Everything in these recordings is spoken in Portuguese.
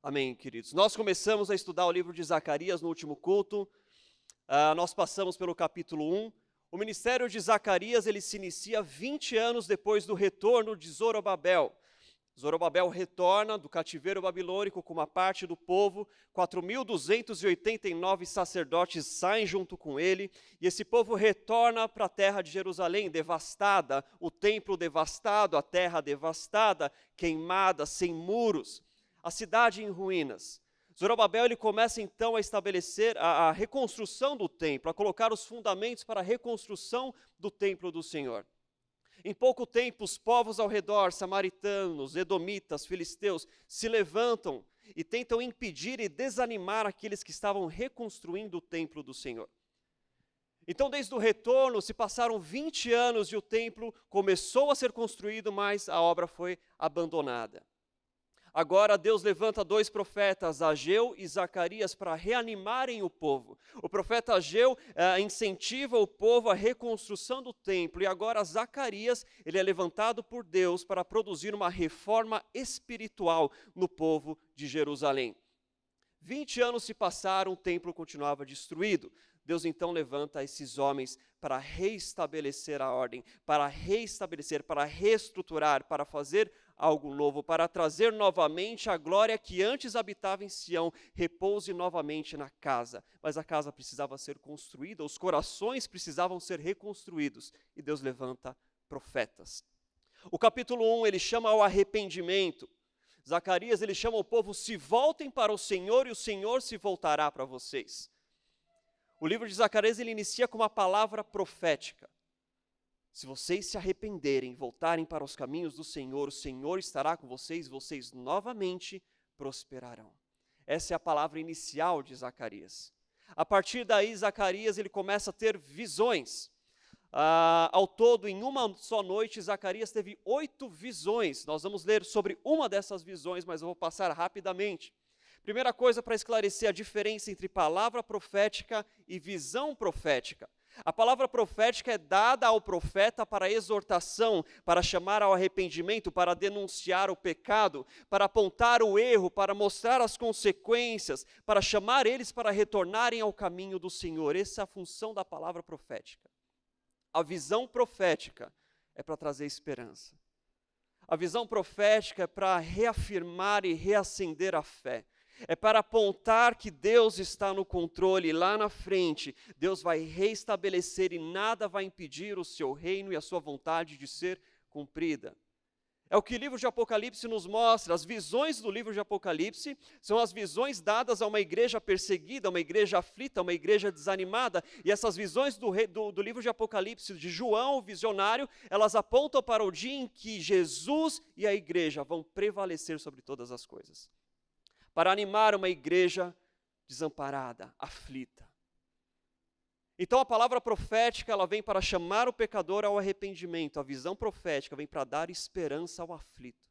Amém, queridos. Nós começamos a estudar o livro de Zacarias no último culto. Nós passamos pelo capítulo 1. O ministério de Zacarias, ele se inicia 20 anos depois do retorno de Zorobabel. Zorobabel retorna do cativeiro babilônico com uma parte do povo, 4.289 sacerdotes saem junto com ele, e esse povo retorna para a terra de Jerusalém, devastada, o templo devastado, a terra devastada, queimada, sem muros, a cidade em ruínas. Zorobabel ele começa então a estabelecer a reconstrução do templo, a colocar os fundamentos para a reconstrução do templo do Senhor. Em pouco tempo, os povos ao redor, samaritanos, edomitas, filisteus, se levantam e tentam impedir e desanimar aqueles que estavam reconstruindo o templo do Senhor. Então, desde o retorno, se passaram 20 anos e o templo começou a ser construído, mas a obra foi abandonada. Agora Deus levanta dois profetas, Ageu e Zacarias, para reanimarem o povo. O profeta Ageu incentiva o povo à reconstrução do templo, e agora Zacarias ele é levantado por Deus para produzir uma reforma espiritual no povo de Jerusalém. 20 anos se passaram, o templo continuava destruído. Deus então levanta esses homens para reestabelecer a ordem, para reestabelecer, para reestruturar, para fazer algo novo, para trazer novamente a glória que antes habitava em Sião, repouse novamente na casa. Mas a casa precisava ser construída, os corações precisavam ser reconstruídos, e Deus levanta profetas. O capítulo 1, ele chama ao arrependimento. Zacarias, ele chama o povo, se voltem para o Senhor, e o Senhor se voltará para vocês. O livro de Zacarias, ele inicia com uma palavra profética. Se vocês se arrependerem, voltarem para os caminhos do Senhor, o Senhor estará com vocês e vocês novamente prosperarão. Essa é a palavra inicial de Zacarias. A partir daí, Zacarias ele começa a ter visões. Ao todo, em uma só noite, Zacarias teve 8 visões. Nós vamos ler sobre uma dessas visões, mas eu vou passar rapidamente. Primeira coisa, para esclarecer a diferença entre palavra profética e visão profética. A palavra profética é dada ao profeta para exortação, para chamar ao arrependimento, para denunciar o pecado, para apontar o erro, para mostrar as consequências, para chamar eles para retornarem ao caminho do Senhor. Essa é a função da palavra profética. A visão profética é para trazer esperança. A visão profética é para reafirmar e reacender a fé. É para apontar que Deus está no controle, lá na frente, Deus vai reestabelecer e nada vai impedir o seu reino e a sua vontade de ser cumprida. É o que o livro de Apocalipse nos mostra. As visões do livro de Apocalipse são as visões dadas a uma igreja perseguida, uma igreja aflita, uma igreja desanimada. E essas visões do livro de Apocalipse, de João, o visionário, elas apontam para o dia em que Jesus e a igreja vão prevalecer sobre todas as coisas. Para animar uma igreja desamparada, aflita. Então a palavra profética, ela vem para chamar o pecador ao arrependimento. A visão profética vem para dar esperança ao aflito.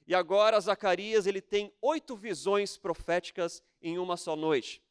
E agora Zacarias, ele tem 8 visões proféticas em uma só noite.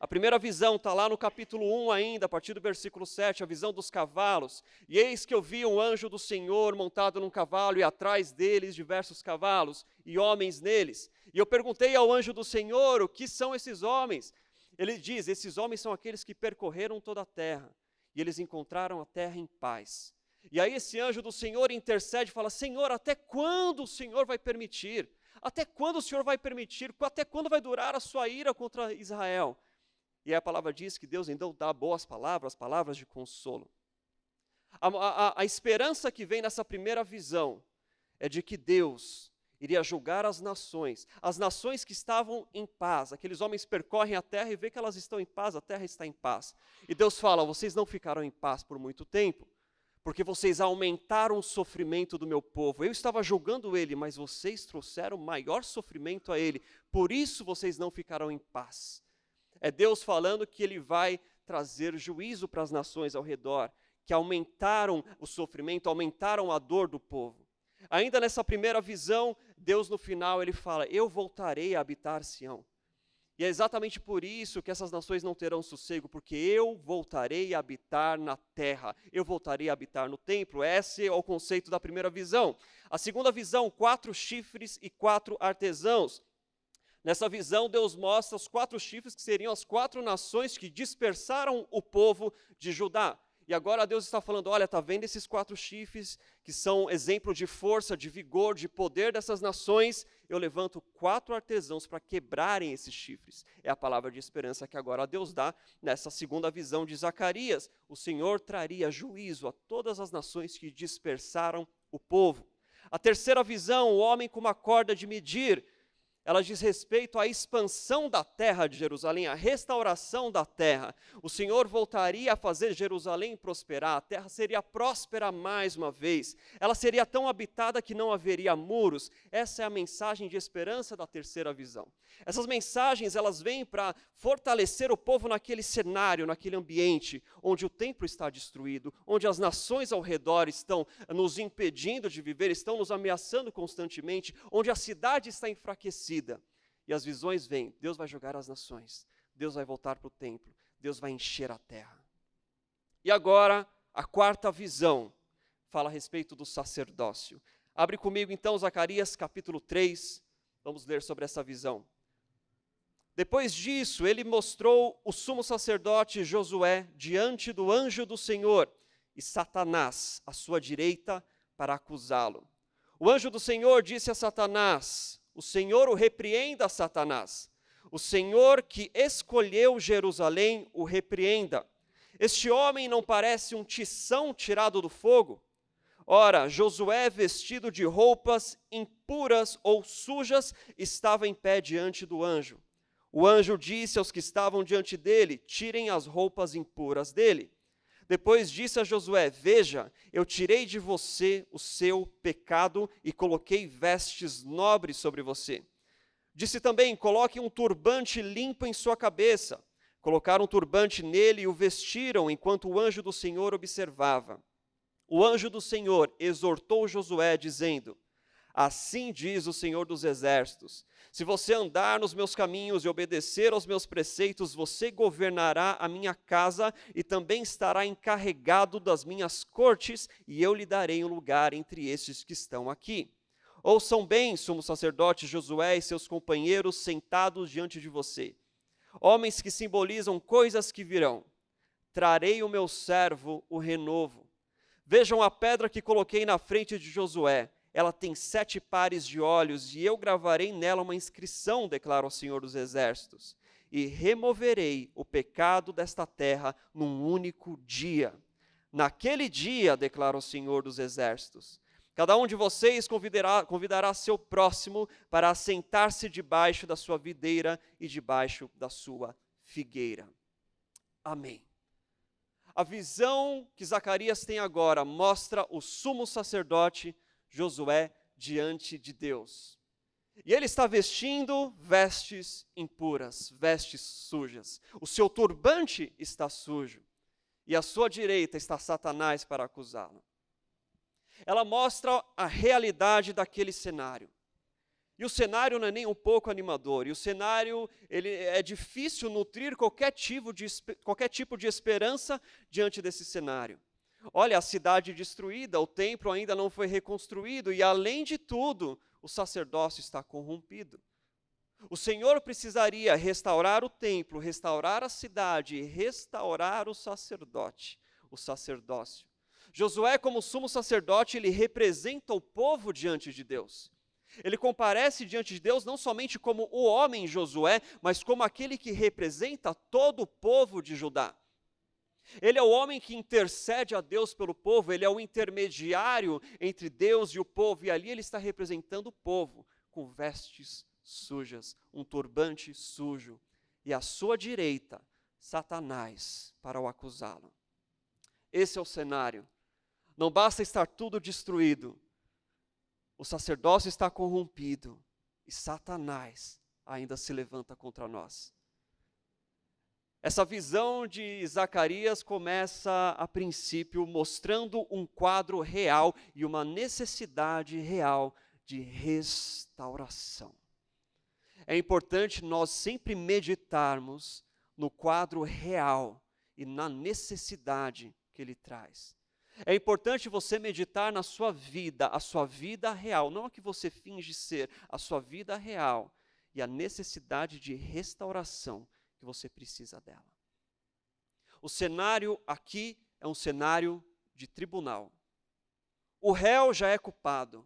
A primeira visão está lá no capítulo 1 ainda, a partir do versículo 7, a visão dos cavalos. E eis que eu vi um anjo do Senhor montado num cavalo, e atrás deles diversos cavalos, e homens neles. E eu perguntei ao anjo do Senhor, o que são esses homens? Ele diz, esses homens são aqueles que percorreram toda a terra, e eles encontraram a terra em paz. E aí esse anjo do Senhor intercede e fala, Senhor, até quando o Senhor vai permitir? Até quando o Senhor vai permitir? Até quando vai durar a sua ira contra Israel? E a palavra diz que Deus então dá boas palavras, palavras de consolo. A esperança que vem nessa primeira visão é de que Deus iria julgar as nações que estavam em paz. Aqueles homens percorrem a terra e vê que elas estão em paz, a terra está em paz. E Deus fala, vocês não ficarão em paz por muito tempo, porque vocês aumentaram o sofrimento do meu povo. Eu estava julgando ele, mas vocês trouxeram maior sofrimento a ele, por isso vocês não ficarão em paz. É Deus falando que ele vai trazer juízo para as nações ao redor, que aumentaram o sofrimento, aumentaram a dor do povo. Ainda nessa primeira visão, Deus no final, ele fala, eu voltarei a habitar Sião. E é exatamente por isso que essas nações não terão sossego, porque eu voltarei a habitar na terra, eu voltarei a habitar no templo. Esse é o conceito da primeira visão. A segunda visão, 4 chifres e 4 artesãos. Nessa visão, Deus mostra os 4 chifres, que seriam as 4 nações que dispersaram o povo de Judá. E agora Deus está falando, olha, está vendo esses 4 chifres, que são exemplo de força, de vigor, de poder dessas nações? Eu levanto 4 artesãos para quebrarem esses chifres. É a palavra de esperança que agora Deus dá nessa segunda visão de Zacarias. O Senhor traria juízo a todas as nações que dispersaram o povo. A terceira visão, o homem com uma corda de medir, ela diz respeito à expansão da terra de Jerusalém, à restauração da terra. O Senhor voltaria a fazer Jerusalém prosperar, a terra seria próspera mais uma vez. Ela seria tão habitada que não haveria muros. Essa é a mensagem de esperança da terceira visão. Essas mensagens, elas vêm para fortalecer o povo naquele cenário, naquele ambiente, onde o templo está destruído, onde as nações ao redor estão nos impedindo de viver, estão nos ameaçando constantemente, onde a cidade está enfraquecida. E as visões vêm, Deus vai julgar as nações, Deus vai voltar para o templo, Deus vai encher a terra. E agora, a quarta visão, fala a respeito do sacerdócio. Abre comigo então Zacarias capítulo 3, vamos ler sobre essa visão. Depois disso, ele mostrou o sumo sacerdote Josué diante do anjo do Senhor e Satanás à sua direita para acusá-lo. O anjo do Senhor disse a Satanás, o Senhor o repreenda, Satanás. O Senhor que escolheu Jerusalém o repreenda. Este homem não parece um tição tirado do fogo? Ora, Josué, vestido de roupas impuras ou sujas, estava em pé diante do anjo. O anjo disse aos que estavam diante dele, tirem as roupas impuras dele. Depois disse a Josué, veja, eu tirei de você o seu pecado e coloquei vestes nobres sobre você. Disse também, coloque um turbante limpo em sua cabeça. Colocaram um turbante nele e o vestiram, enquanto o anjo do Senhor observava. O anjo do Senhor exortou Josué, dizendo, assim diz o Senhor dos Exércitos, se você andar nos meus caminhos e obedecer aos meus preceitos, você governará a minha casa e também estará encarregado das minhas cortes, e eu lhe darei um lugar entre estes que estão aqui. Ouçam bem, sumo sacerdote Josué e seus companheiros sentados diante de você, homens que simbolizam coisas que virão. Trarei o meu servo, o renovo. Vejam a pedra que coloquei na frente de Josué. Ela tem 7 pares de olhos, e eu gravarei nela uma inscrição, declara o Senhor dos Exércitos, e removerei o pecado desta terra num único dia. Naquele dia, declara o Senhor dos Exércitos, cada um de vocês convidará seu próximo para assentar-se debaixo da sua videira e debaixo da sua figueira. Amém. A visão que Zacarias tem agora mostra o sumo sacerdote Josué diante de Deus. E ele está vestindo vestes impuras, vestes sujas. O seu turbante está sujo. E à sua direita está Satanás para acusá-lo. Ela mostra a realidade daquele cenário. E o cenário não é nem um pouco animador. E o cenário, é difícil nutrir qualquer tipo de esperança diante desse cenário. Olha, a cidade destruída, o templo ainda não foi reconstruído e, além de tudo, o sacerdócio está corrompido. O Senhor precisaria restaurar o templo, restaurar a cidade e restaurar o sacerdócio. Josué, como sumo sacerdote, ele representa o povo diante de Deus. Ele comparece diante de Deus não somente como o homem Josué, mas como aquele que representa todo o povo de Judá. Ele é o homem que intercede a Deus pelo povo, ele é o intermediário entre Deus e o povo, e ali ele está representando o povo com vestes sujas, um turbante sujo, e à sua direita, Satanás, para o acusá-lo. Esse é o cenário. Não basta estar tudo destruído, o sacerdócio está corrompido, e Satanás ainda se levanta contra nós. Essa visão de Zacarias começa, a princípio, mostrando um quadro real e uma necessidade real de restauração. É importante nós sempre meditarmos no quadro real e na necessidade que ele traz. É importante você meditar na sua vida, a sua vida real, não a que você finge ser, a sua vida real. e a necessidade de restauração que você precisa dela. O cenário aqui é um cenário de tribunal. O réu já é culpado.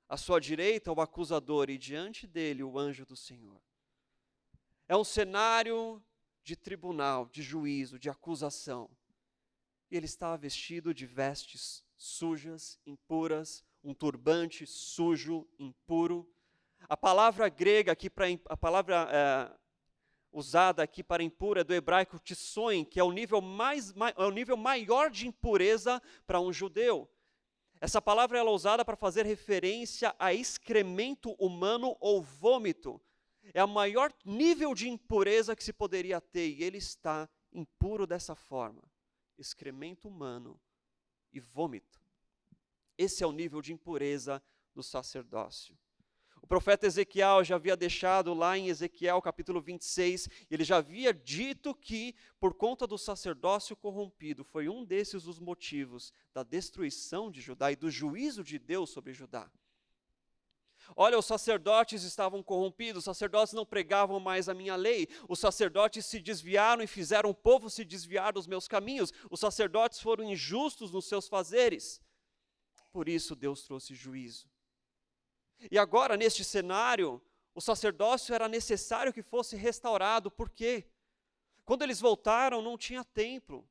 À sua direita, o acusador, e diante dele, o anjo do Senhor. É um cenário de tribunal, de juízo, de acusação. E ele estava vestido de vestes sujas, impuras, um turbante sujo, impuro. A palavra grega aqui, usada aqui para impura é do hebraico tsoin, que é o nível maior de impureza para um judeu. Essa palavra ela é usada para fazer referência a excremento humano ou vômito. É o maior nível de impureza que se poderia ter, e ele está impuro dessa forma. Excremento humano e vômito. Esse é o nível de impureza do sacerdócio. O profeta Ezequiel já havia deixado lá em Ezequiel capítulo 26, ele já havia dito que por conta do sacerdócio corrompido, foi um desses os motivos da destruição de Judá e do juízo de Deus sobre Judá. Olha, os sacerdotes estavam corrompidos, os sacerdotes não pregavam mais a minha lei, os sacerdotes se desviaram e fizeram o povo se desviar dos meus caminhos, os sacerdotes foram injustos nos seus fazeres, por isso Deus trouxe juízo. E agora, neste cenário, o sacerdócio era necessário que fosse restaurado, por quê? Quando eles voltaram, não tinha templo.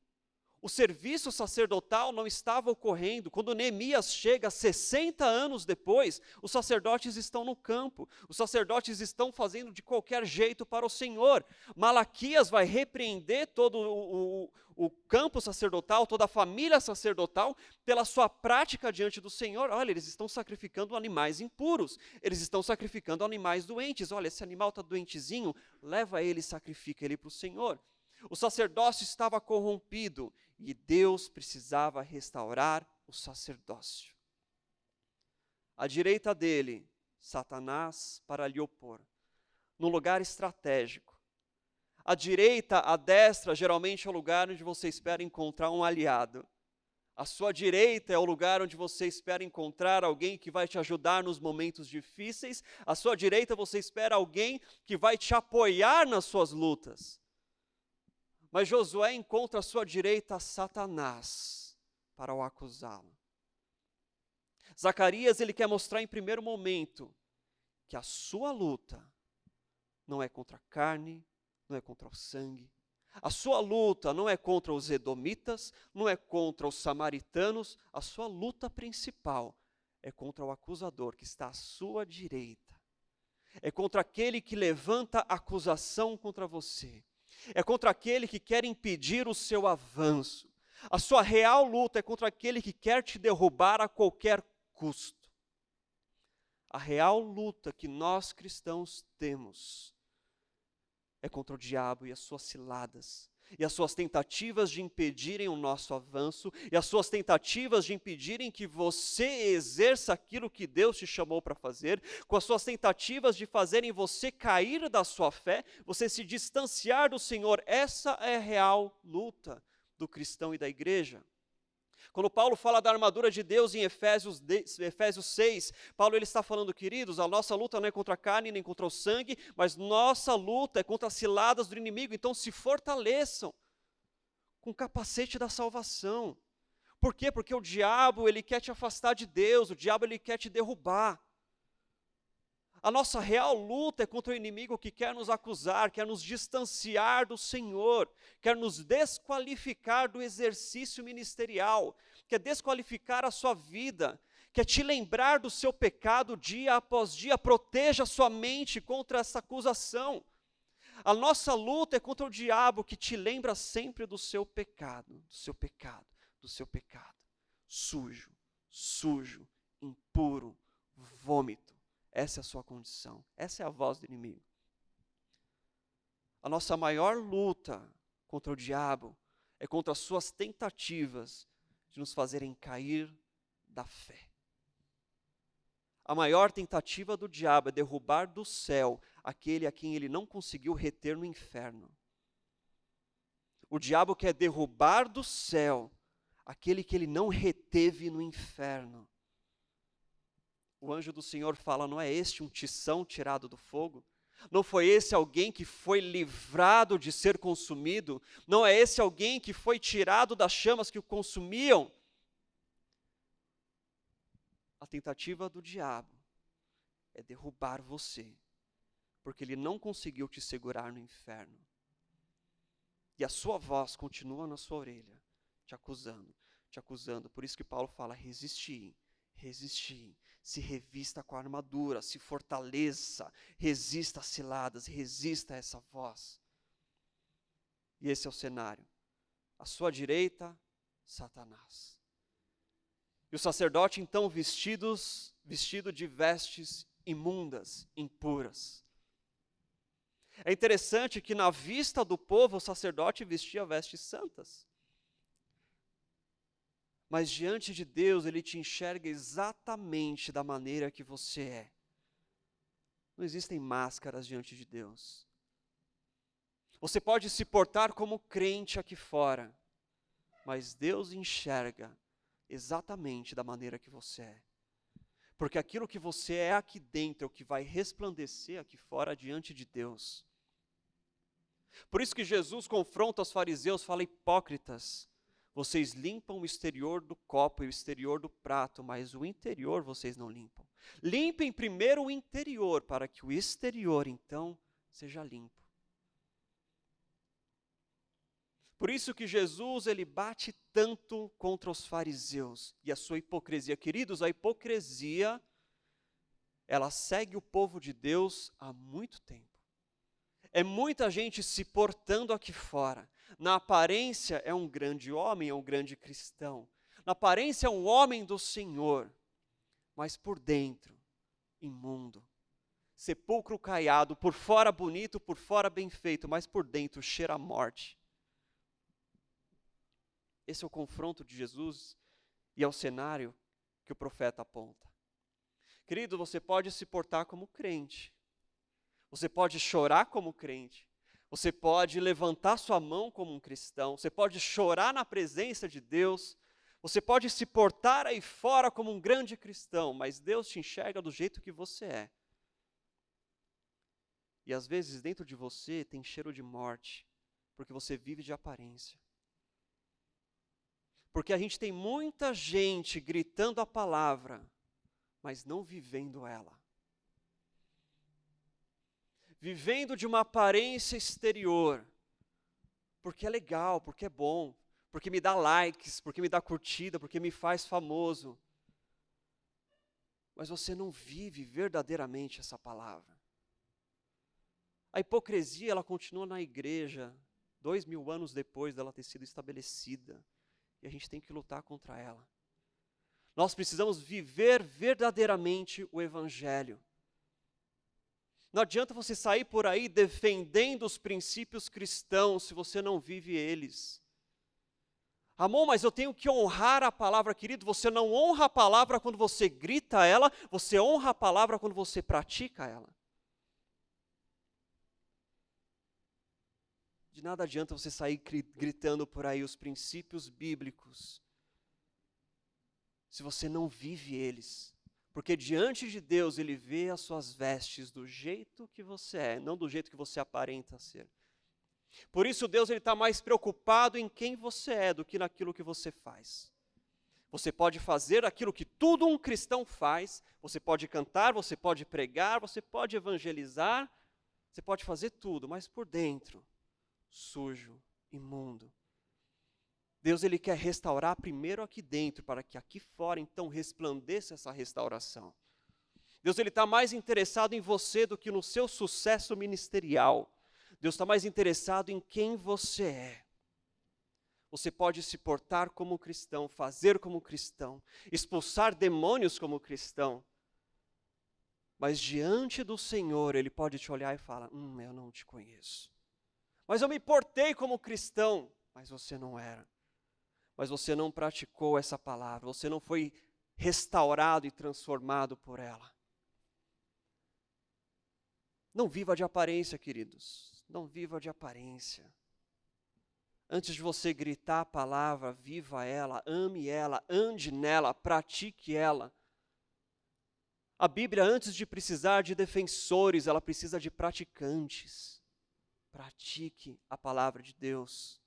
O serviço sacerdotal não estava ocorrendo. Quando Neemias chega 60 anos depois, os sacerdotes estão no campo. Os sacerdotes estão fazendo de qualquer jeito para o Senhor. Malaquias vai repreender todo o campo sacerdotal, toda a família sacerdotal, pela sua prática diante do Senhor. Olha, eles estão sacrificando animais impuros. Eles estão sacrificando animais doentes. Olha, esse animal está doentezinho, leva ele e sacrifica ele para o Senhor. O sacerdócio estava corrompido e Deus precisava restaurar o sacerdócio. À direita dele, Satanás para lhe opor, num lugar estratégico. À direita, à destra, geralmente é o lugar onde você espera encontrar um aliado. À sua direita é o lugar onde você espera encontrar alguém que vai te ajudar nos momentos difíceis. À sua direita você espera alguém que vai te apoiar nas suas lutas. Mas Josué encontra à sua direita Satanás para o acusá-lo. Zacarias, ele quer mostrar em primeiro momento que a sua luta não é contra a carne, não é contra o sangue. A sua luta não é contra os edomitas, não é contra os samaritanos. A sua luta principal é contra o acusador que está à sua direita. É contra aquele que levanta acusação contra você. É contra aquele que quer impedir o seu avanço. A sua real luta é contra aquele que quer te derrubar a qualquer custo. A real luta que nós cristãos temos é contra o diabo e as suas ciladas, e as suas tentativas de impedirem o nosso avanço, e as suas tentativas de impedirem que você exerça aquilo que Deus te chamou para fazer, com as suas tentativas de fazerem você cair da sua fé, você se distanciar do Senhor. Essa é a real luta do cristão e da igreja. Quando Paulo fala da armadura de Deus em Efésios 6, Paulo ele está falando, queridos, a nossa luta não é contra a carne nem contra o sangue, mas nossa luta é contra as ciladas do inimigo, então se fortaleçam com o capacete da salvação. Por quê? Porque o diabo ele quer te afastar de Deus, o diabo ele quer te derrubar. A nossa real luta é contra o inimigo que quer nos acusar, quer nos distanciar do Senhor, quer nos desqualificar do exercício ministerial, quer desqualificar a sua vida, quer te lembrar do seu pecado dia após dia. Proteja a sua mente contra essa acusação. A nossa luta é contra o diabo que te lembra sempre do seu pecado, do seu pecado, do seu pecado. Sujo, sujo, impuro, vômito. Essa é a sua condição, essa é a voz do inimigo. A nossa maior luta contra o diabo é contra as suas tentativas de nos fazerem cair da fé. A maior tentativa do diabo é derrubar do céu aquele a quem ele não conseguiu reter no inferno. O diabo quer derrubar do céu aquele que ele não reteve no inferno. O anjo do Senhor fala, não é este um tição tirado do fogo? Não foi esse alguém que foi livrado de ser consumido? Não é esse alguém que foi tirado das chamas que o consumiam? A tentativa do diabo é derrubar você, porque ele não conseguiu te segurar no inferno. E a sua voz continua na sua orelha, te acusando, te acusando. Por isso que Paulo fala, resistir, resistir. Se revista com a armadura, se fortaleça, resista às ciladas, resista a essa voz. E esse é o cenário. À sua direita, Satanás. E o sacerdote, então, vestido de vestes imundas, impuras. É interessante que na vista do povo, o sacerdote vestia vestes santas. Mas diante de Deus, Ele te enxerga exatamente da maneira que você é. Não existem máscaras diante de Deus. Você pode se portar como crente aqui fora, mas Deus enxerga exatamente da maneira que você é. Porque aquilo que você é aqui dentro é o que vai resplandecer aqui fora diante de Deus. Por isso que Jesus confronta os fariseus, fala, hipócritas, vocês limpam o exterior do copo e o exterior do prato, mas o interior vocês não limpam. Limpem primeiro o interior, para que o exterior, então, seja limpo. Por isso que Jesus, ele bate tanto contra os fariseus e a sua hipocrisia. Queridos, a hipocrisia, ela segue o povo de Deus há muito tempo. É muita gente se portando aqui fora. Na aparência é um grande homem, é um grande cristão. Na aparência é um homem do Senhor, mas por dentro, imundo. Sepulcro caiado, por fora bonito, por fora bem feito, mas por dentro cheira a morte. Esse é o confronto de Jesus e é o cenário que o profeta aponta. Querido, você pode se portar como crente. Você pode chorar como crente. Você pode levantar sua mão como um cristão. Você pode chorar na presença de Deus. Você pode se portar aí fora como um grande cristão, mas Deus te enxerga do jeito que você é. E às vezes dentro de você tem cheiro de morte, porque você vive de aparência. Porque a gente tem muita gente gritando a palavra, mas não vivendo ela. Vivendo de uma aparência exterior, porque é legal, porque é bom, porque me dá likes, porque me dá curtida, porque me faz famoso. Mas você não vive verdadeiramente essa palavra. A hipocrisia, ela continua na igreja, 2000 anos depois dela ter sido estabelecida. E a gente tem que lutar contra ela. Nós precisamos viver verdadeiramente o Evangelho. Não adianta você sair por aí defendendo os princípios cristãos se você não vive eles. Ramon, mas eu tenho que honrar a palavra, querido. Você não honra a palavra quando você grita ela, você honra a palavra quando você pratica ela. De nada adianta você sair gritando por aí os princípios bíblicos, se você não vive eles. Porque diante de Deus, Ele vê as suas vestes do jeito que você é, não do jeito que você aparenta ser. Por isso Deus está mais preocupado em quem você é do que naquilo que você faz. Você pode fazer aquilo que todo um cristão faz, você pode cantar, você pode pregar, você pode evangelizar, você pode fazer tudo, mas por dentro, sujo, imundo. Deus, Ele quer restaurar primeiro aqui dentro, para que aqui fora, então, resplandeça essa restauração. Deus, Ele está mais interessado em você do que no seu sucesso ministerial. Deus está mais interessado em quem você é. Você pode se portar como cristão, fazer como cristão, expulsar demônios como cristão, mas diante do Senhor, Ele pode te olhar e falar, eu não te conheço. Mas eu me portei como cristão, mas você não era. Mas você não praticou essa palavra, você não foi restaurado e transformado por ela. Não viva de aparência, queridos, não viva de aparência. Antes de você gritar a palavra, viva ela, ame ela, ande nela, pratique ela. A Bíblia, antes de precisar de defensores, ela precisa de praticantes. Pratique a palavra de Deus.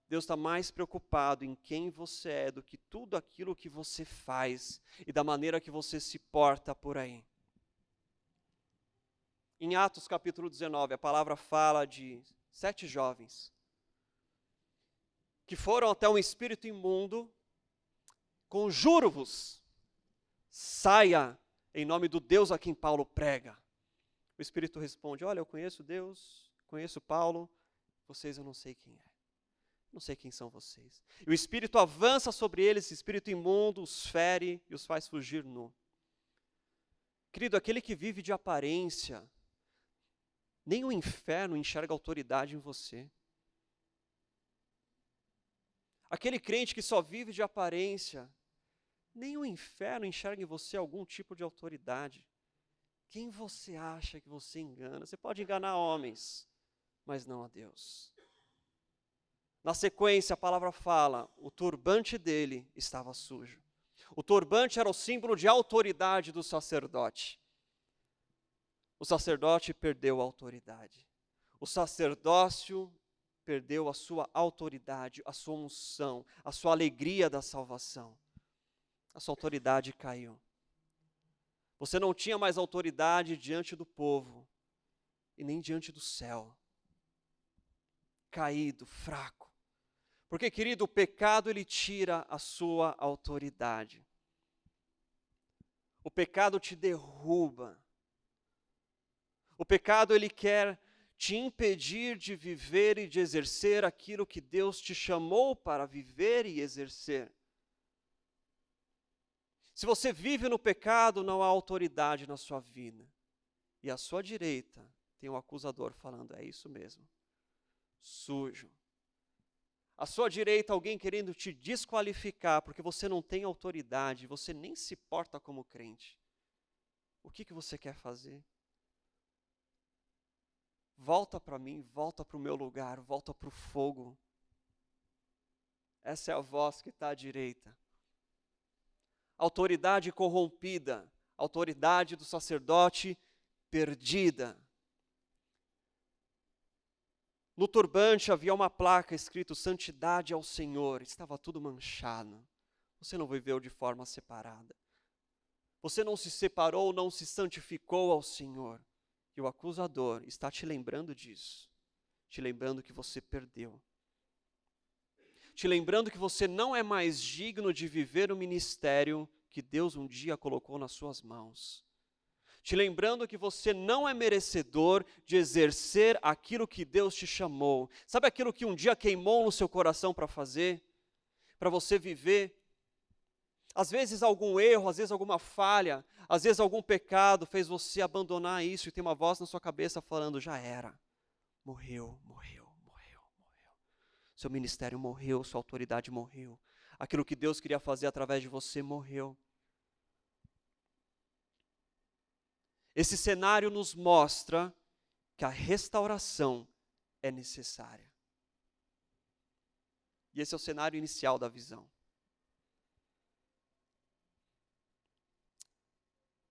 Deus está mais preocupado em quem você é do que tudo aquilo que você faz e da maneira que você se porta por aí. Em Atos capítulo 19, a palavra fala de 7 jovens que foram até um espírito imundo, conjuro-vos, saia em nome do Deus a quem Paulo prega. O espírito responde, olha, eu conheço Deus, conheço Paulo, vocês eu não sei quem é. Não sei quem são vocês. E o espírito avança sobre eles, esse espírito imundo, os fere e os faz fugir nu. Querido, aquele que vive de aparência, nem o inferno enxerga autoridade em você. Aquele crente que só vive de aparência, nem o inferno enxerga em você algum tipo de autoridade. Quem você acha que você engana? Você pode enganar homens, mas não a Deus. Na sequência, a palavra fala, o turbante dele estava sujo. O turbante era o símbolo de autoridade do sacerdote. O sacerdote perdeu a autoridade. O sacerdócio perdeu a sua autoridade, a sua unção, a sua alegria da salvação. A sua autoridade caiu. Você não tinha mais autoridade diante do povo e nem diante do céu. Caído, fraco. Porque, querido, o pecado ele tira a sua autoridade. O pecado te derruba. O pecado ele quer te impedir de viver e de exercer aquilo que Deus te chamou para viver e exercer. Se você vive no pecado, não há autoridade na sua vida. E à sua direita tem um acusador falando, é isso mesmo, sujo. À sua direita, alguém querendo te desqualificar, porque você não tem autoridade, você nem se porta como crente. O que você quer fazer? Volta para mim, volta para o meu lugar, volta para o fogo. Essa é a voz que está à direita. Autoridade corrompida, autoridade do sacerdote perdida. No turbante havia uma placa escrito santidade ao Senhor, estava tudo manchado. Você não viveu de forma separada. Você não se separou, não se santificou ao Senhor. E o acusador está te lembrando disso. Te lembrando que você perdeu. Te lembrando que você não é mais digno de viver o ministério que Deus um dia colocou nas suas mãos. Te lembrando que você não é merecedor de exercer aquilo que Deus te chamou. Sabe aquilo que um dia queimou no seu coração para fazer? Para você viver? Às vezes algum erro, às vezes alguma falha, às vezes algum pecado fez você abandonar isso e tem uma voz na sua cabeça falando, já era, morreu. Seu ministério morreu, sua autoridade morreu. Aquilo que Deus queria fazer através de você morreu. Esse cenário nos mostra que a restauração é necessária. E esse é o cenário inicial da visão.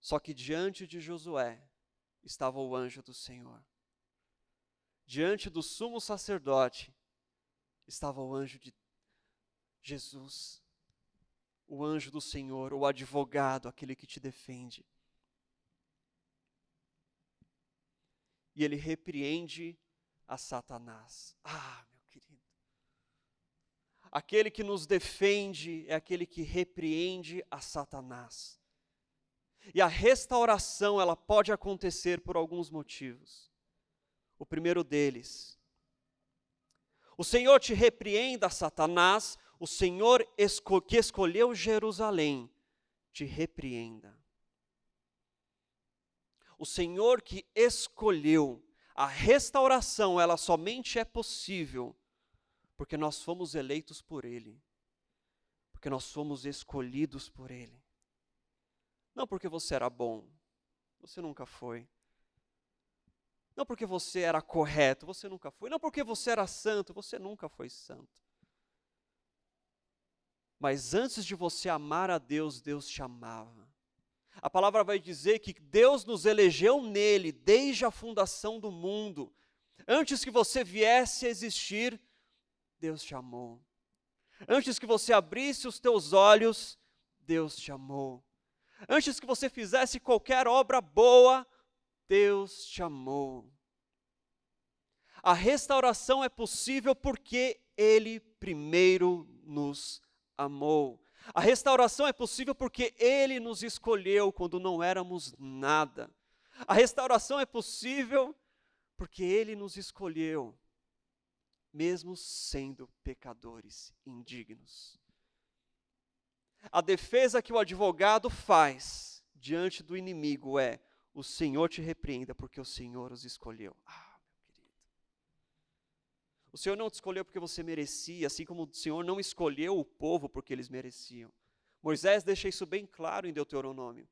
Só que diante de Josué estava o anjo do Senhor. Diante do sumo sacerdote estava o anjo de Jesus, o anjo do Senhor, o advogado, aquele que te defende. E ele repreende a Satanás. Ah, meu querido. Aquele que nos defende é aquele que repreende a Satanás. E a restauração, ela pode acontecer por alguns motivos. O primeiro deles, o Senhor te repreenda, Satanás, o Senhor que escolheu Jerusalém, te repreenda. O Senhor que escolheu, a restauração, ela somente é possível porque nós fomos eleitos por Ele, porque nós fomos escolhidos por Ele. Não porque você era bom, você nunca foi. Não porque você era correto, você nunca foi. Não porque você era santo, você nunca foi santo. Mas antes de você amar a Deus, Deus te amava. A palavra vai dizer que Deus nos elegeu nele desde a fundação do mundo. Antes que você viesse a existir, Deus te amou. Antes que você abrisse os teus olhos, Deus te amou. Antes que você fizesse qualquer obra boa, Deus te amou. A restauração é possível porque Ele primeiro nos amou. A restauração é possível porque Ele nos escolheu quando não éramos nada. A restauração é possível porque Ele nos escolheu, mesmo sendo pecadores indignos. A defesa que o advogado faz diante do inimigo é: o Senhor te repreenda porque o Senhor os escolheu. Meu querido. O Senhor não te escolheu porque você merecia, assim como o Senhor não escolheu o povo porque eles mereciam. Moisés deixa isso bem claro em Deuteronômio.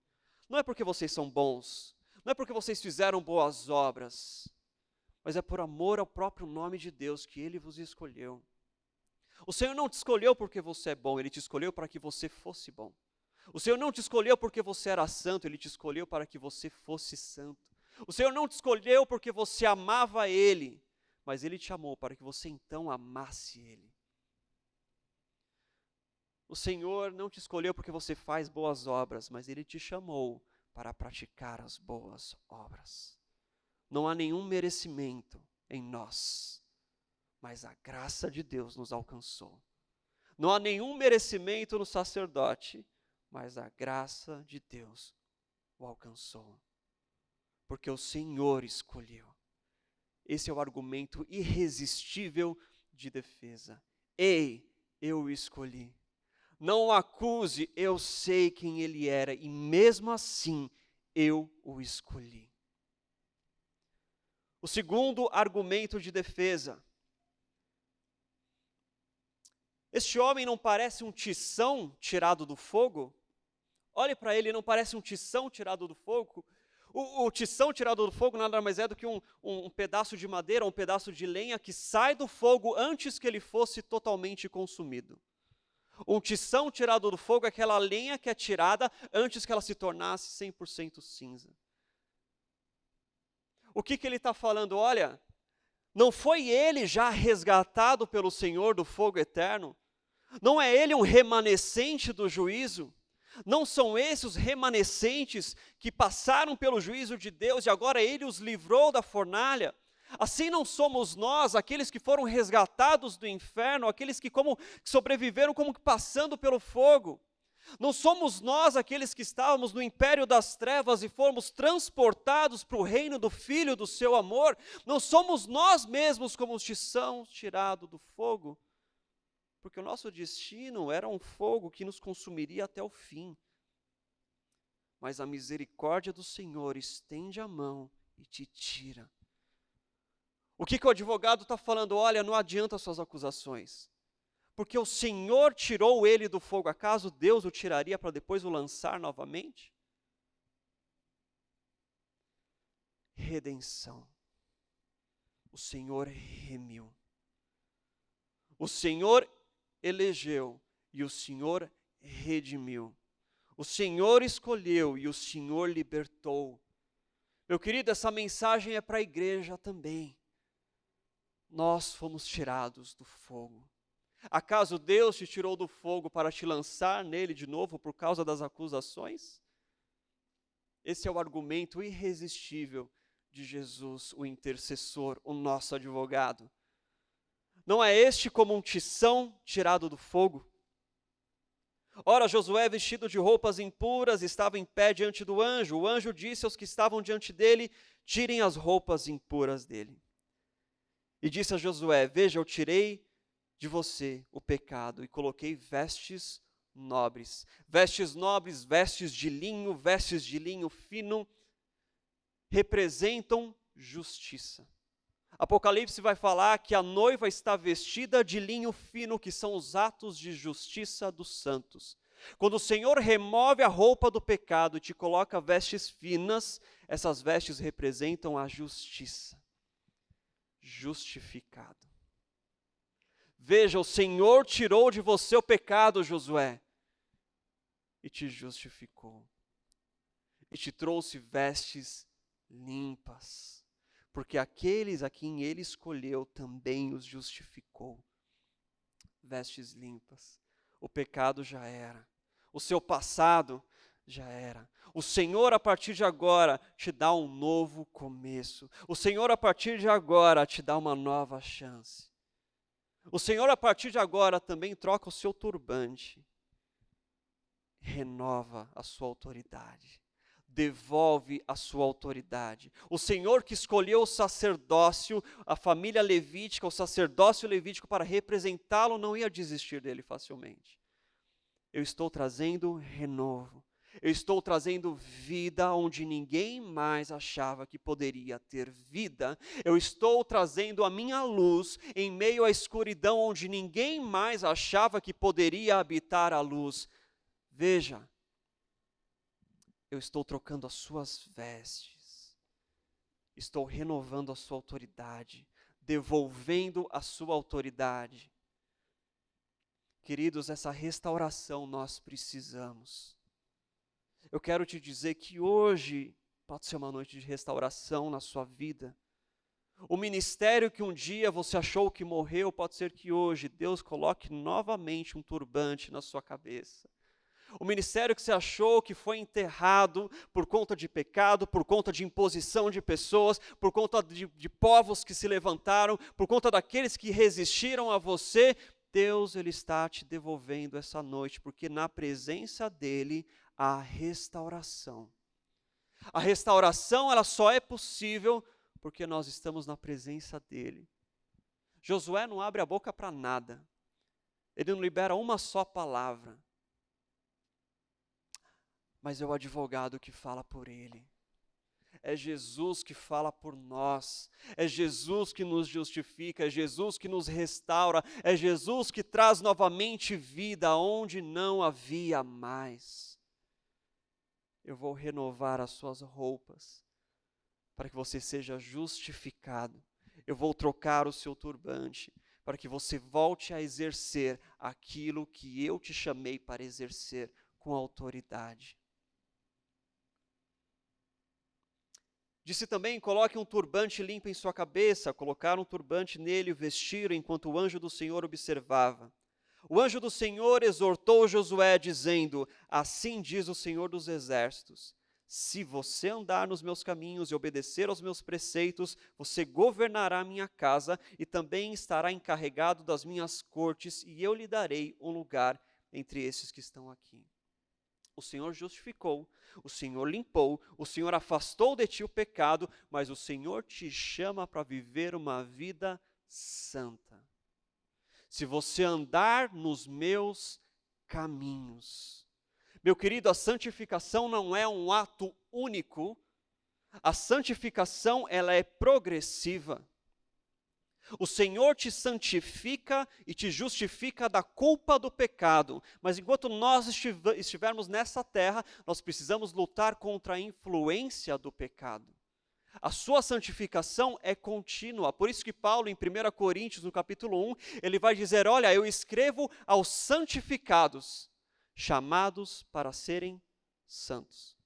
Não é porque vocês são bons, não é porque vocês fizeram boas obras, mas é por amor ao próprio nome de Deus que Ele vos escolheu. O Senhor não te escolheu porque você é bom, Ele te escolheu para que você fosse bom. O Senhor não te escolheu porque você era santo, Ele te escolheu para que você fosse santo. O Senhor não te escolheu porque você amava Ele, mas Ele te amou para que você então amasse Ele. O Senhor não te escolheu porque você faz boas obras, mas Ele te chamou para praticar as boas obras. Não há nenhum merecimento em nós, mas a graça de Deus nos alcançou. Não há nenhum merecimento no sacerdote, mas a graça de Deus o alcançou. Porque o Senhor escolheu. Esse é o argumento irresistível de defesa. Ei, eu o escolhi. Não o acuse, eu sei quem ele era e mesmo assim eu o escolhi. O segundo argumento de defesa. Este homem não parece um tição tirado do fogo? Olhe para ele, não parece um tição tirado do fogo? O tição tirado do fogo nada mais é do que um pedaço de madeira, um pedaço de lenha que sai do fogo antes que ele fosse totalmente consumido. Um tição tirado do fogo é aquela lenha que é tirada antes que ela se tornasse 100% cinza. O que ele está falando? Olha, não foi ele já resgatado pelo Senhor do fogo eterno? Não é ele um remanescente do juízo? Não são esses os remanescentes que passaram pelo juízo de Deus e agora ele os livrou da fornalha? Assim não somos nós, aqueles que foram resgatados do inferno, aqueles que sobreviveram como que passando pelo fogo. Não somos nós aqueles que estávamos no império das trevas e fomos transportados para o reino do Filho do seu amor. Não somos nós mesmos como os tição tirado do fogo. Porque o nosso destino era um fogo que nos consumiria até o fim. Mas a misericórdia do Senhor estende a mão e te tira. O que o advogado está falando? Olha, não adianta as suas acusações. Porque o Senhor tirou ele do fogo. Acaso Deus o tiraria para depois o lançar novamente? Redenção. O Senhor remiu. O Senhor elegeu e o Senhor redimiu. O Senhor escolheu e o Senhor libertou. Meu querido, essa mensagem é para a igreja também. Nós fomos tirados do fogo. Acaso Deus te tirou do fogo para te lançar nele de novo por causa das acusações? Esse é o argumento irresistível de Jesus, o intercessor, o nosso advogado. Não é este como um tição tirado do fogo? Ora, Josué, vestido de roupas impuras, estava em pé diante do anjo. O anjo disse aos que estavam diante dele: tirem as roupas impuras dele. E disse a Josué: veja, eu tirei de você o pecado e coloquei vestes nobres. Vestes nobres, vestes de linho fino, representam justiça. Apocalipse vai falar que a noiva está vestida de linho fino, que são os atos de justiça dos santos. Quando o Senhor remove a roupa do pecado e te coloca vestes finas, essas vestes representam a justiça. Justificado. Veja, o Senhor tirou de você o pecado, Josué, e te justificou. e te trouxe vestes limpas, porque aqueles a quem ele escolheu também os justificou. Vestes limpas. O pecado já era. O seu passado já era. O Senhor, a partir de agora, te dá um novo começo. O Senhor, a partir de agora, te dá uma nova chance. O Senhor, a partir de agora, também troca o seu turbante. Renova a sua autoridade. Devolve a sua autoridade. O Senhor que escolheu o sacerdócio, a família levítica, o sacerdócio levítico para representá-lo, não ia desistir dele facilmente. Eu estou trazendo renovo. Eu estou trazendo vida onde ninguém mais achava que poderia ter vida. Eu estou trazendo a minha luz em meio à escuridão onde ninguém mais achava que poderia habitar a luz. Veja, eu estou trocando as suas vestes. Estou renovando a sua autoridade, devolvendo a sua autoridade. Queridos, essa restauração nós precisamos. Eu quero te dizer que hoje pode ser uma noite de restauração na sua vida. O ministério que um dia você achou que morreu, pode ser que hoje Deus coloque novamente um turbante na sua cabeça. O ministério que você achou que foi enterrado por conta de pecado, por conta de imposição de pessoas, por conta de povos que se levantaram, por conta daqueles que resistiram a você, Deus, Ele está te devolvendo essa noite, porque na presença dEle há restauração. A restauração, ela só é possível porque nós estamos na presença dEle. Josué não abre a boca para nada. Ele não libera uma só palavra. Mas é o advogado que fala por ele. É Jesus que fala por nós. É Jesus que nos justifica. É Jesus que nos restaura. É Jesus que traz novamente vida onde não havia mais. Eu vou renovar as suas roupas para que você seja justificado. Eu vou trocar o seu turbante para que você volte a exercer aquilo que eu te chamei para exercer com autoridade. Disse também, coloque um turbante limpo em sua cabeça. Colocaram um turbante nele e o vestiram enquanto o anjo do Senhor observava. O anjo do Senhor exortou Josué, dizendo, assim diz o Senhor dos Exércitos, se você andar nos meus caminhos e obedecer aos meus preceitos, você governará a minha casa e também estará encarregado das minhas cortes, e eu lhe darei um lugar entre esses que estão aqui. O Senhor justificou, o Senhor limpou, o Senhor afastou de ti o pecado, mas o Senhor te chama para viver uma vida santa. Se você andar nos meus caminhos. Meu querido, a santificação não é um ato único, a santificação ela é progressiva. O Senhor te santifica e te justifica da culpa do pecado, mas enquanto nós estivermos nessa terra, nós precisamos lutar contra a influência do pecado. A sua santificação é contínua, por isso que Paulo em 1 Coríntios, no capítulo 1, ele vai dizer, olha, eu escrevo aos santificados, chamados para serem santos.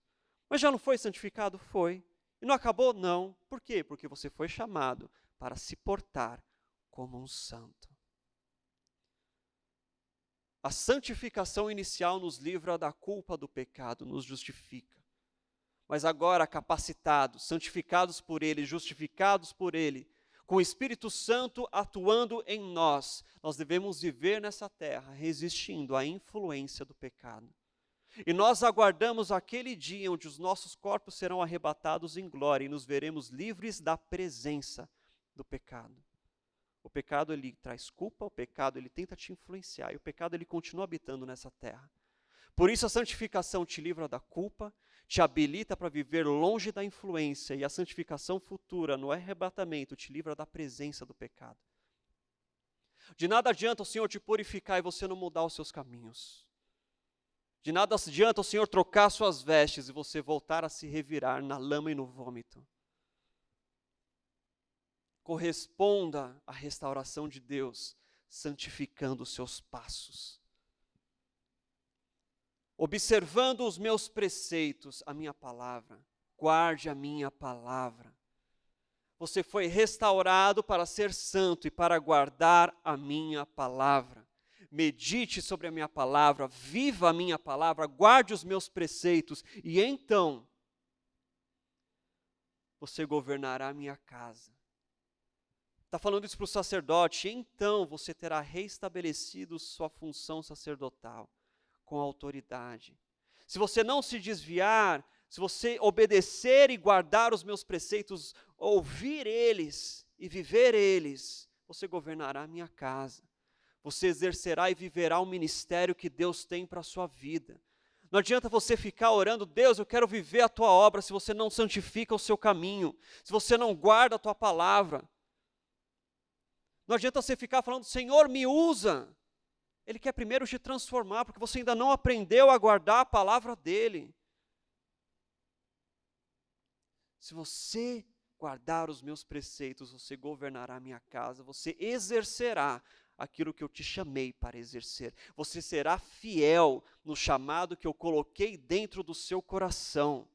Mas já não foi santificado? Foi. E não acabou? Não. Por quê? Porque você foi chamado para se portar como um santo. A santificação inicial nos livra da culpa do pecado, nos justifica. Mas agora capacitados, santificados por Ele, justificados por Ele, com o Espírito Santo atuando em nós, nós devemos viver nessa terra, resistindo à influência do pecado. E nós aguardamos aquele dia onde os nossos corpos serão arrebatados em glória e nos veremos livres da presença do pecado. O pecado, ele traz culpa, o pecado, ele tenta te influenciar, e o pecado, ele continua habitando nessa terra. Por isso a santificação te livra da culpa, te habilita para viver longe da influência, e a santificação futura, no arrebatamento, te livra da presença do pecado. De nada adianta o Senhor te purificar e você não mudar os seus caminhos. De nada adianta o Senhor trocar suas vestes e você voltar a se revirar na lama e no vômito. Corresponda à restauração de Deus, santificando os seus passos. observando os meus preceitos, a minha palavra. Guarde a minha palavra. Você foi restaurado para ser santo e para guardar a minha palavra. Medite sobre a minha palavra, viva a minha palavra, guarde os meus preceitos, e então você governará a minha casa. Está falando isso para o sacerdote, então você terá reestabelecido sua função sacerdotal com autoridade. Se você não se desviar, se você obedecer e guardar os meus preceitos, ouvir eles e viver eles, você governará a minha casa. Você exercerá e viverá o ministério que Deus tem para a sua vida. Não adianta você ficar orando, Deus, eu quero viver a tua obra, se você não santifica o seu caminho, se você não guarda a tua palavra. Não adianta você ficar falando, Senhor, me usa. Ele quer primeiro te transformar, porque você ainda não aprendeu a guardar a palavra dele. Se você guardar os meus preceitos, você governará a minha casa, você exercerá aquilo que eu te chamei para exercer. Você será fiel no chamado que eu coloquei dentro do seu coração.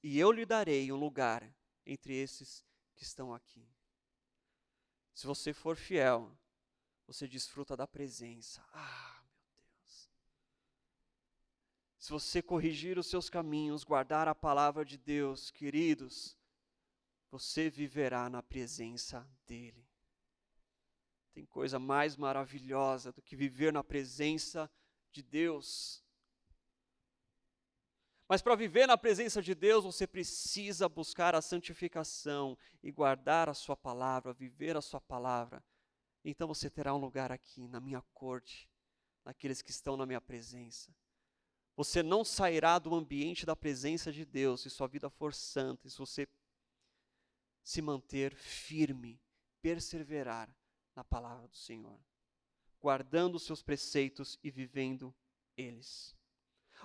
E eu lhe darei um lugar entre esses que estão aqui. Se você for fiel, você desfruta da presença. Ah, meu Deus. Se você corrigir os seus caminhos, guardar a palavra de Deus, queridos, você viverá na presença dEle. Tem coisa mais maravilhosa do que viver na presença de Deus. Mas para viver na presença de Deus, você precisa buscar a santificação e guardar a sua palavra, viver a sua palavra. Então você terá um lugar aqui, na minha corte, naqueles que estão na minha presença. Você não sairá do ambiente da presença de Deus se sua vida for santa, e se você se manter firme, perseverar na palavra do Senhor, guardando os seus preceitos e vivendo eles.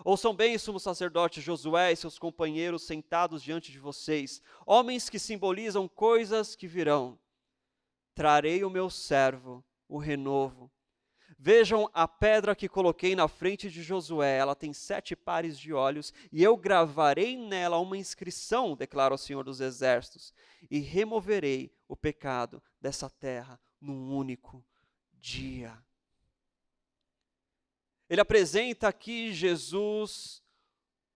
Ouçam bem, sumo sacerdote Josué e seus companheiros sentados diante de vocês, homens que simbolizam coisas que virão. Trarei o meu servo, o renovo. Vejam a pedra que coloquei na frente de Josué, ela tem 7 pares de olhos, e eu gravarei nela uma inscrição, declara o Senhor dos Exércitos, e removerei o pecado dessa terra num único dia. Ele apresenta aqui Jesus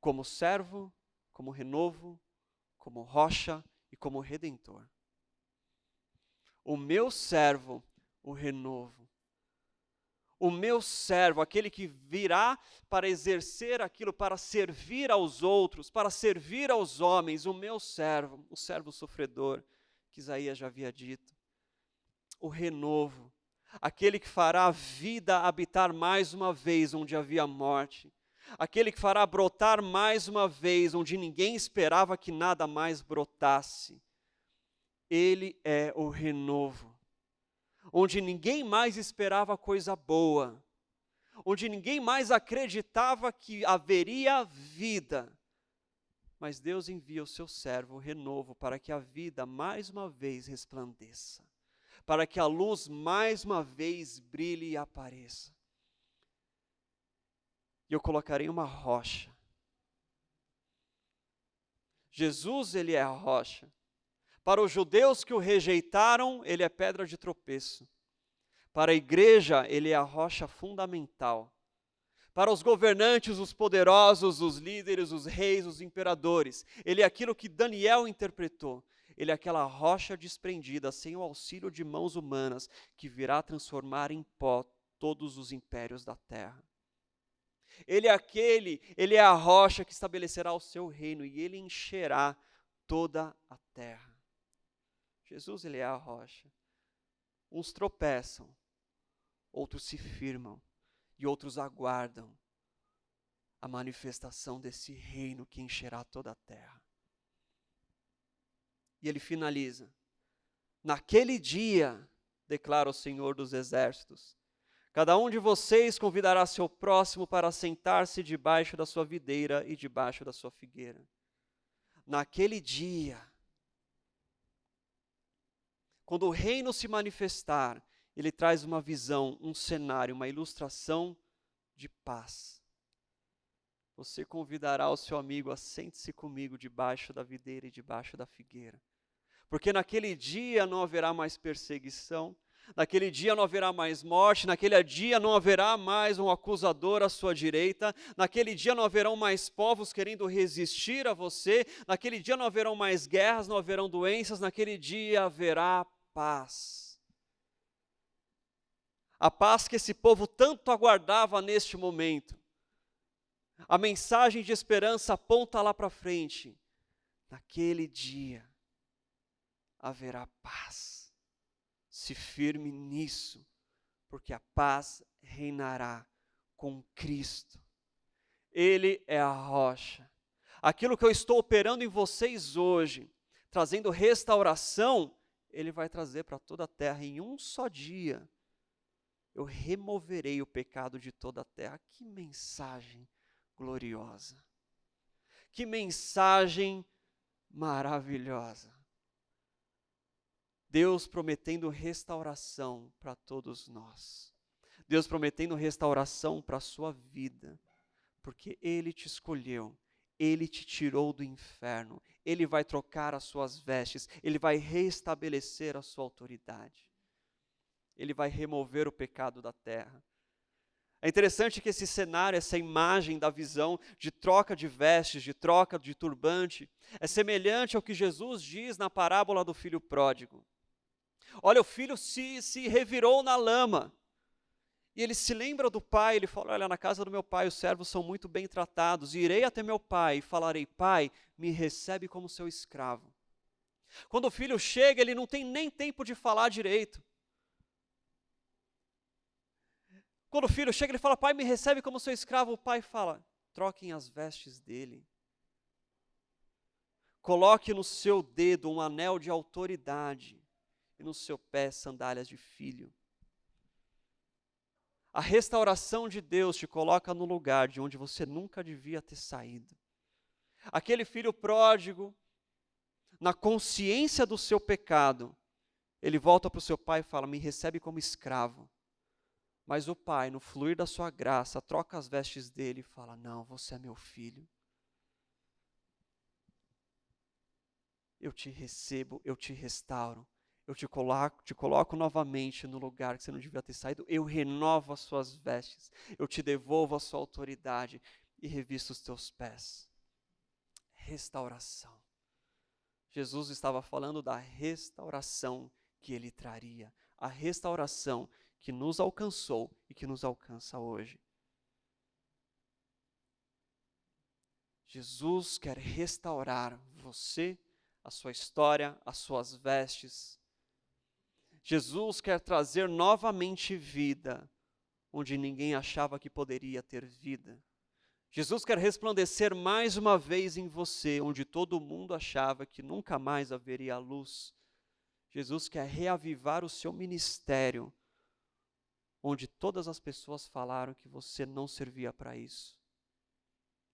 como servo, como renovo, como rocha e como redentor. O meu servo, o renovo. O meu servo, aquele que virá para exercer aquilo, para servir aos outros, para servir aos homens. O meu servo, o servo sofredor, que Isaías já havia dito. O renovo. Aquele que fará a vida habitar mais uma vez onde havia morte. Aquele que fará brotar mais uma vez onde ninguém esperava que nada mais brotasse. Ele é o renovo. Onde ninguém mais esperava coisa boa. Onde ninguém mais acreditava que haveria vida. Mas Deus envia o seu servo, o renovo, para que a vida mais uma vez resplandeça. Para que a luz mais uma vez brilhe e apareça. E eu colocarei uma rocha. Jesus, ele é a rocha. Para os judeus que o rejeitaram, ele é pedra de tropeço. Para a igreja, ele é a rocha fundamental. Para os governantes, os poderosos, os líderes, os reis, os imperadores, ele é aquilo que Daniel interpretou. Ele é aquela rocha desprendida, sem o auxílio de mãos humanas, que virá transformar em pó todos os impérios da terra. Ele é a rocha que estabelecerá o seu reino, e ele encherá toda a terra. Jesus, ele é a rocha. Uns tropeçam, outros se firmam, e outros aguardam a manifestação desse reino que encherá toda a terra. E ele finaliza, naquele dia, declara o Senhor dos Exércitos, cada um de vocês convidará seu próximo para sentar-se debaixo da sua videira e debaixo da sua figueira. Naquele dia, quando o reino se manifestar ele traz uma visão, um cenário, uma ilustração de paz. Você convidará o seu amigo a sente-se comigo debaixo da videira e debaixo da figueira. Porque naquele dia não haverá mais perseguição, naquele dia não haverá mais morte, naquele dia não haverá mais um acusador à sua direita, naquele dia não haverão mais povos querendo resistir a você, naquele dia não haverão mais guerras, não haverão doenças, naquele dia haverá paz. A paz que esse povo tanto aguardava neste momento. A mensagem de esperança aponta lá para frente. Naquele dia haverá paz. Se firme nisso, porque a paz reinará com Cristo. Ele é a rocha. Aquilo que eu estou operando em vocês hoje, trazendo restauração, Ele vai trazer para toda a terra em um só dia. Eu removerei o pecado de toda a terra. Que mensagem gloriosa. Que mensagem maravilhosa. Deus prometendo restauração para todos nós. Deus prometendo restauração para a sua vida. Porque Ele te escolheu. Ele te tirou do inferno. Ele vai trocar as suas vestes. Ele vai restabelecer a sua autoridade. Ele vai remover o pecado da terra. É interessante que esse cenário, essa imagem da visão de troca de vestes, de troca de turbante, é semelhante ao que Jesus diz na parábola do filho pródigo. Olha, o filho se revirou na lama. E ele se lembra do pai, ele fala, olha, na casa do meu pai os servos são muito bem tratados. Irei até meu pai e falarei, pai, me recebe como seu escravo. Quando o filho chega, ele não tem nem tempo de falar direito. Quando o filho chega, ele fala, pai, me recebe como seu escravo. O pai fala, troquem as vestes dele. Coloque no seu dedo um anel de autoridade e no seu pé sandálias de filho. A restauração de Deus te coloca no lugar de onde você nunca devia ter saído. Aquele filho pródigo, na consciência do seu pecado, ele volta para o seu pai e fala, me recebe como escravo. Mas o pai, no fluir da sua graça, troca as vestes dele e fala, não, você é meu filho. Eu te recebo, eu te restauro. Eu te coloco novamente no lugar que você não devia ter saído. Eu renovo as suas vestes. Eu te devolvo a sua autoridade e revisto os teus pés. Restauração. Jesus estava falando da restauração que Ele traria. A restauração que nos alcançou e que nos alcança hoje. Jesus quer restaurar você, a sua história, as suas vestes. Jesus quer trazer novamente vida, onde ninguém achava que poderia ter vida. Jesus quer resplandecer mais uma vez em você, onde todo mundo achava que nunca mais haveria luz. Jesus quer reavivar o seu ministério, onde todas as pessoas falaram que você não servia para isso.